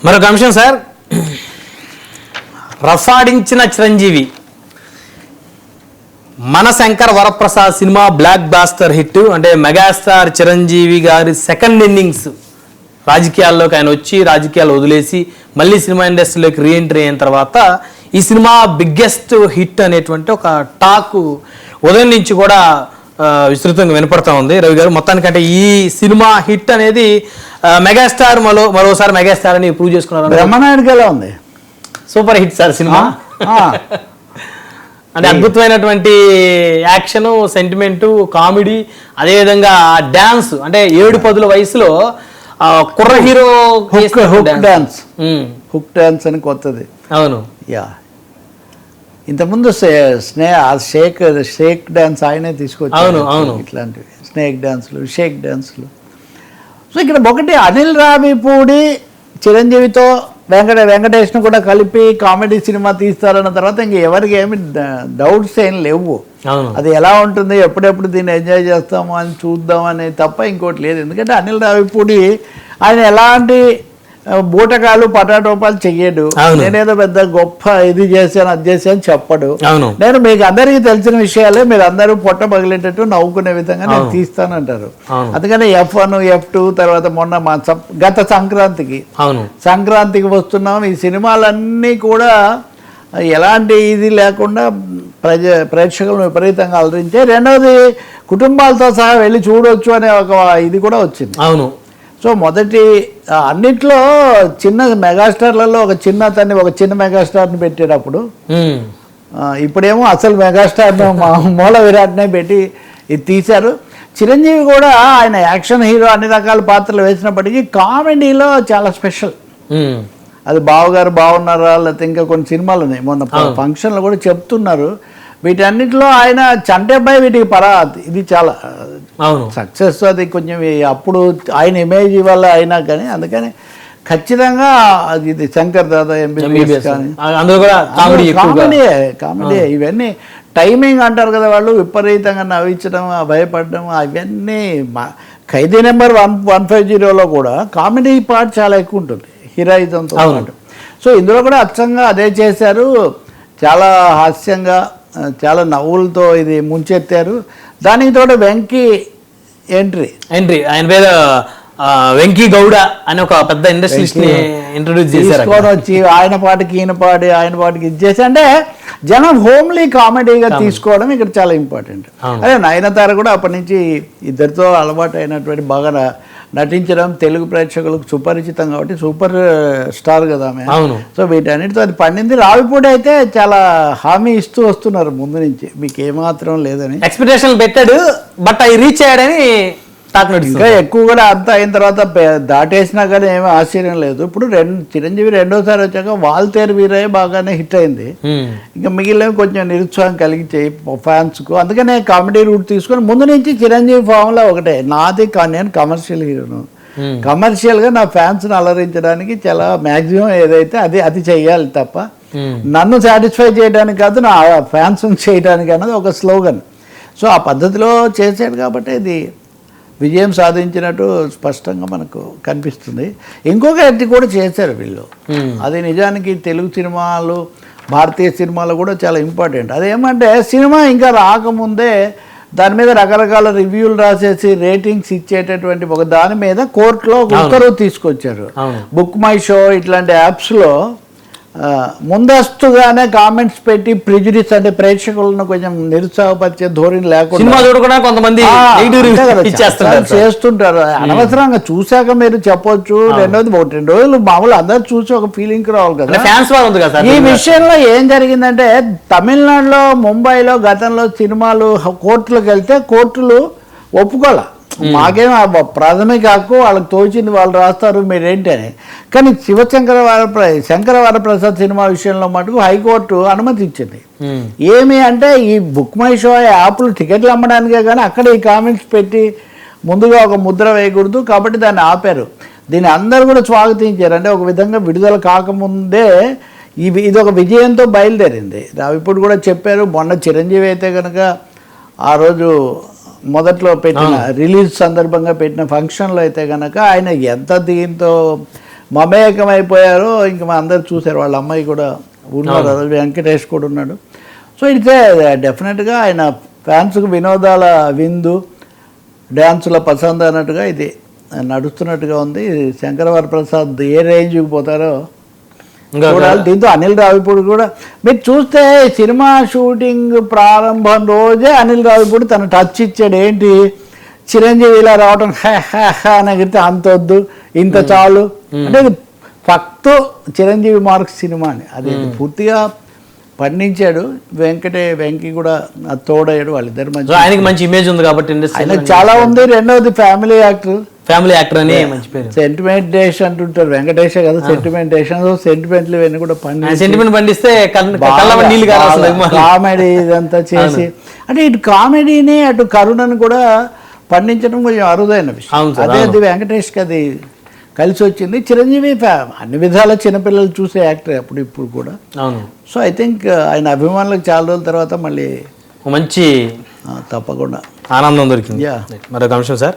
మరొక అంశం సార్, రఫాడించిన చిరంజీవి మన Shankar Varaprasad cinema blockbuster hit. అంటే మెగాస్టార్ చిరంజీవి గారి సెకండ్ ఇన్నింగ్స్. రాజకీయాల్లోకి ఆయన వచ్చి రాజకీయాలు వదిలేసి మళ్ళీ సినిమా ఇండస్ట్రీలోకి రీఎంట్రీ అయిన తర్వాత ఈ సినిమా బిగ్గెస్ట్ హిట్ అనేటువంటి ఒక టాక్ ఉదయం నుంచి కూడా విస్తృతంగా వినపడతా ఉంది. రవి గారు, మొత్తానికంటే ఈ సినిమా హిట్ అనేది మెగాస్టార్ మరోసారి మెగాస్టార్ అని ప్రూవ్ చేసుకున్నారు. బ్రహ్మనాయుడికి ఎలా ఉంది? Super hit sir cinema. అంటే అద్భుతమైనటువంటి యాక్షన్, సెంటిమెంటు, కామెడీ, అదేవిధంగా డ్యాన్స్. అంటే 7-10 వయసులో కుర్ర హీరో హుక్ డాన్స్ అని కొత్తది. అవును, యా. ఇంతకుముందు షేక్ డాన్స్ ఆయనే తీసుకొచ్చారు. అవును అవును, ఇట్లాంటివి స్నేక్ డాన్స్లు, షేక్ డాన్స్లు. సో ఇక్కడ ఒకటి, అనిల్ రావిపూడి చిరంజీవితో వెంకటేష్ను కూడా కలిపి కామెడీ సినిమా తీస్తారన్న తర్వాత ఇంక ఎవరికి ఏమి డౌట్స్ ఏం లేవు. అది ఎలా ఉంటుంది, ఎప్పుడెప్పుడు దీన్ని ఎంజాయ్ చేస్తాము అని చూద్దామని తప్ప ఇంకోటి లేదు. ఎందుకంటే అనిల్ రావిపూడి ఆయన ఎలాంటి బూటకాలు పటాటోపాలు చెయ్యడు. నేనేదో పెద్ద గొప్ప ఇది చేశాను అది చేశాను చెప్పడు. నేను మీకు అందరికీ తెలిసిన విషయాలే మీరు అందరూ పొట్ట పగిలేటట్టు నవ్వుకునే విధంగా నేను తీస్తానంటారు. అందుకని F1 F2 తర్వాత మొన్న గత సంక్రాంతికి వస్తున్నాం. ఈ సినిమాలన్నీ కూడా ఎలాంటి ఇది లేకుండా ప్రేక్షకులను విపరీతంగా అలరించే. రెండవది, కుటుంబాలతో సహా వెళ్ళి చూడవచ్చు అనే ఒక ఇది కూడా వచ్చింది. అవును. సో మొదటి అన్నిట్లో చిన్న మెగాస్టార్లలో ఒక చిన్న మెగాస్టార్ని పెట్టేటప్పుడు, ఇప్పుడేమో అసలు మెగాస్టార్ను మూల విరాట్నే పెట్టి ఇది తీశారు. చిరంజీవి కూడా ఆయన యాక్షన్ హీరో అన్ని రకాల పాత్రలు వేసినప్పటికీ కామెడీలో చాలా స్పెషల్. అది బావగారు బాగున్నారా, లేకపోతే ఇంకా కొన్ని సినిమాలు ఉన్నాయి, మొన్న ఫంక్షన్లో కూడా చెప్తున్నారు. వీటన్నిటిలో ఆయన చంటేబాయ్ వీటికి ఇది చాలా సక్సెస్. అది కొంచెం అప్పుడు ఆయన ఇమేజ్ వల్ల అయినా కానీ, అందుకని ఖచ్చితంగా ఇది శంకర్ దాదా ఎంబీబీఎస్ కానీ కామెడీ ఇవన్నీ టైమింగ్ అంటారు కదా వాళ్ళు, విపరీతంగా నవ్వించడం, భయపడడం, అవన్నీ. ఖైదీ నెంబర్ 150లో కూడా కామెడీ పార్ట్ చాలా ఎక్కువ ఉంటుంది హీరోయిజంతో పాటు. సో ఇందులో కూడా అచ్చంగా అదే చేశారు. చాలా హాస్యంగా, చాలా నవ్వులతో ఇది ముంచెత్తారు. దానికి తోడు వెంకీ ఎంట్రీ ఆయన పేరు వెంకీ గౌడ అని ఒక పెద్ద ఇండస్ట్రియలిస్ట్ ని ఇంట్రొడ్యూస్ చేశారు. వచ్చి ఆయన పాటికి ఈయన పాడి ఆయన పాటికి ఇది చేసి, అంటే జనం హోమ్లీ కామెడీగా తీసుకోవడం ఇక్కడ చాలా ఇంపార్టెంట్. అదే నయనతార కూడా అప్పటి నుంచి ఇద్దరితో అలవాటు అయినటువంటి బాగా నటించడం తెలుగు ప్రేక్షకులకు సుపరిచితం కాబట్టి సూపర్ స్టార్ కదా ఆమె. సో వీటన్నిటితో అది పండింది. రావిపూడి అయితే చాలా హామీ ఇస్తూ వస్తున్నారు ముందు నుంచి, మీకు ఏమాత్రం లేదని ఎక్స్పెక్టేషన్ పెట్టాడు. బట్ అవి రీచ్ అయ్యాడని ఇంకా ఎక్కువ కూడా అంతా అయిన తర్వాత దాటేసినా కానీ ఏమీ ఆశ్చర్యం లేదు. ఇప్పుడు చిరంజీవి రెండోసారి వచ్చాక వాల్తేరు వీరయ్య బాగానే హిట్ అయింది. ఇంకా మిగిలినవి కొంచెం నిరుత్సాహం కలిగించాయి ఫ్యాన్స్కు. అందుకనే కామెడీ రూట్ తీసుకొని ముందు నుంచి చిరంజీవి ఫామ్లో ఒకటే, నేను కమర్షియల్ హీరోను, కమర్షియల్గా నా ఫ్యాన్స్ని అలరించడానికి చాలా మ్యాక్సిమం ఏదైతే అది చెయ్యాలి తప్ప నన్ను సాటిస్ఫై చేయడానికి కాదు, నా ఫ్యాన్స్ని చేయడానికి అన్నది ఒక స్లోగన్. సో ఆ పద్ధతిలో చేశాడు కాబట్టి ఇది విజయం సాధించినట్టు స్పష్టంగా మనకు కనిపిస్తుంది. ఇంకొకటి కూడా చేశారు వీళ్ళు, అది నిజానికి తెలుగు సినిమాలు, భారతీయ సినిమాలు కూడా చాలా ఇంపార్టెంట్. అదేమంటే సినిమా ఇంకా రాకముందే దాని మీద రకరకాల రివ్యూలు రాసేసి రేటింగ్స్ ఇచ్చేటటువంటి ఒక దాని మీద కోర్టులో ఉత్తర్వు తీసుకొచ్చారు. బుక్ మై షో ఇట్లాంటి యాప్స్లో ముందస్తుగానే కామెంట్స్ పెట్టి ప్రిజుడిస్ అంటే ప్రేక్షకులను కొంచెం నిరుత్సాహపరిచే ధోరణి లేకుండా చేస్తుంటారు. అనవసరంగా చూశాక మీరు చెప్పొచ్చు. రెండోది 2 రోజులు మామూలు అందరు చూసి ఒక ఫీలింగ్ రావాలి కదా. ఈ విషయంలో ఏం జరిగిందంటే, తమిళనాడులో ముంబైలో గతంలో సినిమాలు కోర్టులకు వెళ్తే కోర్టులు ఒప్పుకోలే. మాకేం ప్రాథమిక హక్కు, వాళ్ళకి తోచింది వాళ్ళు రాస్తారు, మీరేంటి అని. కానీ శంకర వరప్రసాద్ సినిమా విషయంలో మటుకు హైకోర్టు అనుమతి ఇచ్చింది. ఏమి అంటే, ఈ బుక్ మై షో యాప్లు టికెట్లు అమ్మడానికే కానీ అక్కడ ఈ కామెంట్స్ పెట్టి ముందుగా ఒక ముద్ర వేయకూడదు కాబట్టి దాన్ని ఆపారు. దీన్ని అందరూ కూడా స్వాగతించారు. అంటే ఒక విధంగా విడుదల కాకముందే ఇది ఒక విజయంతో బయలుదేరింది. ఇప్పుడు కూడా చెప్పారు. మొన్న చిరంజీవి అయితే కనుక ఆ రోజు మొదట్లో పెట్టిన రిలీజ్ సందర్భంగా పెట్టిన ఫంక్షన్లో అయితే కనుక ఆయన ఎంత దీంతో మమేకమైపోయారో ఇంకా మా అందరు చూశారు. వాళ్ళ అమ్మాయి కూడా ఉన్నారు, ఆ రోజు వెంకటేష్ కూడా ఉన్నాడు. సో ఇట్స్ డెఫినెట్గా ఆయన ఫ్యాన్స్కు వినోదాల విందు, డ్యాన్సుల పసంద్ అన్నట్టుగా ఇది నడుస్తున్నట్టుగా ఉంది. శంకర వరప్రసాద్ ఏ రేంజ్కి పోతారో చూడాలి. దీంతో అనిల్ రావిపూడి కూడా మీరు చూస్తే సినిమా షూటింగ్ ప్రారంభం రోజే అనిల్ రావిపూడి తన టచ్ ఇచ్చాడు. ఏంటి, చిరంజీవి ఇలా రావటం అనగితే అంత వద్దు ఇంత చాలు అంటే ఫక్త్ చిరంజీవి మార్క్స్ సినిమా అని అది పూర్తిగా పండించాడు. వెంకీ కూడా తోడయ్యాడు. వాళ్ళిద్దరు మంచి, ఆయనకి మంచి ఇమేజ్ ఉంది కాబట్టి ఆయన చాలా ఉంది. రెండవది ఫ్యామిలీ యాక్టర్ అని మంచి పేరు. సెంటిమెంటేషన్ అంటుంటారు, వెంకటేష్ కదా సెంటిమెంటేషన్. సెంటిమెంట్లు ఇవన్నీ కూడా సెంటిమెంట్ పండిస్తే కామెడీ ఇదంతా చేసి అంటే ఇటు కామెడీని అటు కరుణను కూడా పండించడం కొంచెం అరుదైన విషయం. అదే అది వెంకటేష్కి అది కలిసి వచ్చింది. చిరంజీవి అన్ని విధాల చిన్నపిల్లలు చూసే యాక్టర్ అప్పుడు ఇప్పుడు కూడా. అవును. సో ఐ థింక్ ఆయన అభిమానులకు చాలా రోజుల తర్వాత మళ్ళీ మంచి తప్పకుండా ఆనందం దొరికింది. మరొక అంశం సార్,